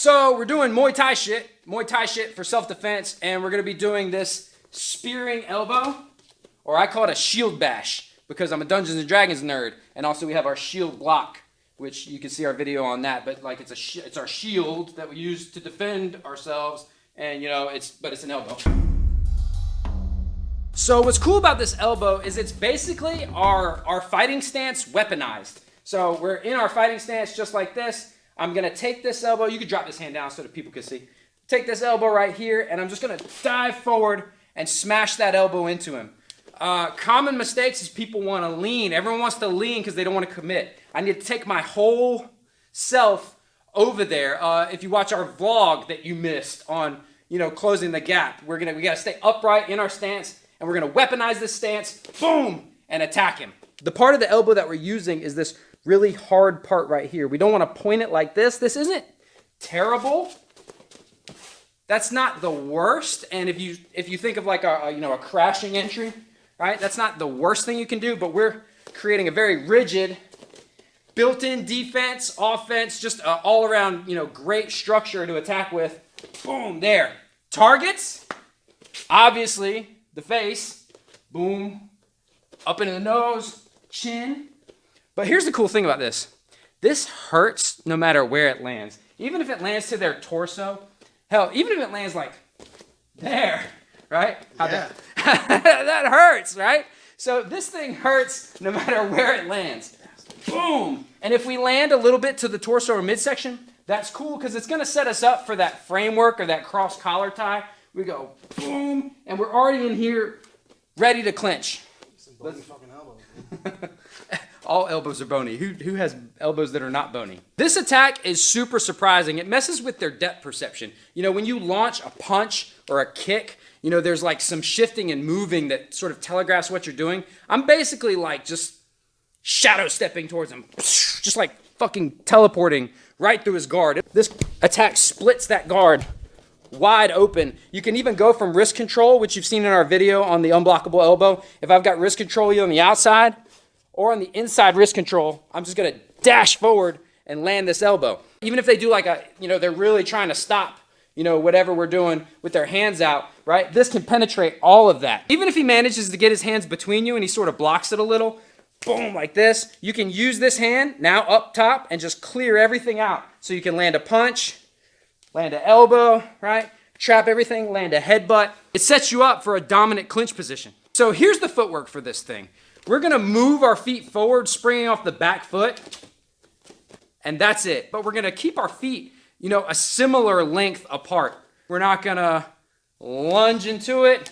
So we're doing Muay Thai shit for self-defense, and we're gonna be doing this spearing elbow, or I call it a shield bash, because I'm a Dungeons and Dragons nerd, and also we have our shield block, which you can see our video on that, but like it's our shield that we use to defend ourselves, and you know, it's an elbow. So what's cool about this elbow is it's basically our fighting stance weaponized. So we're in our fighting stance just like this. I'm gonna take this elbow, you can drop this hand down so that people can see. Take this elbow right here, and I'm just gonna dive forward and smash that elbow into him. Common mistakes is people wanna lean. Everyone wants to lean because they don't wanna commit. I need to take my whole self over there. If you watch our vlog that you missed on, you know, closing the gap, we gotta stay upright in our stance, and we're gonna weaponize this stance, boom, and attack him. The part of the elbow that we're using is this really hard part right here. We don't want to point it like this. This isn't terrible. That's not the worst. And if you think of like a crashing entry, right? That's not the worst thing you can do, but we're creating a very rigid, built-in defense, offense, just all around, great structure to attack with. Boom, there. Targets, obviously, the face, boom, up into the nose, chin. But here's the cool thing about this. This hurts no matter where it lands. Even if it lands to their torso, hell, even if it lands like there, right? Yeah. That hurts, right? So this thing hurts no matter where it lands. Boom! And if we land a little bit to the torso or midsection, that's cool because it's going to set us up for that framework or that cross collar tie. We go boom, and we're already in here ready to clinch. Some bony fucking elbows. All elbows are bony. Who has elbows that are not bony? This attack is super surprising. It messes with their depth perception. You know, when you launch a punch or a kick, there's like some shifting and moving that sort of telegraphs what you're doing. I'm basically like just shadow stepping towards him. Just like fucking teleporting right through his guard. This attack splits that guard wide open. You can even go from wrist control, which you've seen in our video on the unblockable elbow. If I've got wrist control either on the outside or on the inside wrist control, I'm just gonna dash forward and land this elbow. Even if they do like they're really trying to stop, whatever we're doing with their hands out, right? This can penetrate all of that. Even if he manages to get his hands between you and he sort of blocks it a little, boom, like this, you can use this hand now up top and just clear everything out. So you can land a punch, land an elbow, right? Trap everything, land a headbutt. It sets you up for a dominant clinch position. So here's the footwork for this thing. We're gonna move our feet forward, springing off the back foot, and that's it. But we're gonna keep our feet, a similar length apart. We're not gonna lunge into it.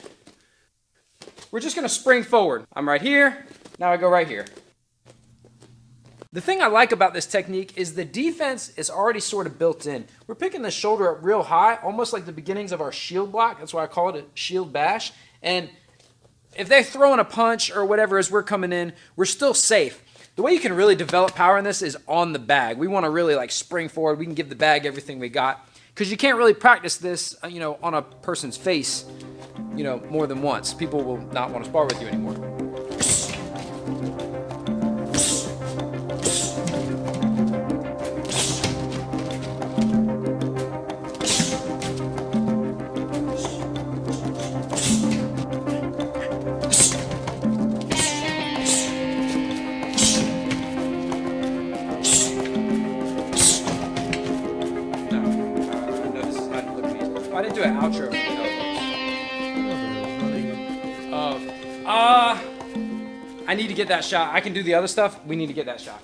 We're just gonna spring forward. I'm right here, now I go right here. The thing I like about this technique is the defense is already sort of built in. We're picking the shoulder up real high, almost like the beginnings of our shield block. That's why I call it a shield bash. And if they're throwing a punch or whatever as we're coming in, we're still safe. The way you can really develop power in this is on the bag. We want to really like spring forward. We can give the bag everything we got. Because you can't really practice this, on a person's face, more than once. People will not want to spar with you anymore. I didn't do an outro. I need to get that shot. I can do the other stuff. We need to get that shot.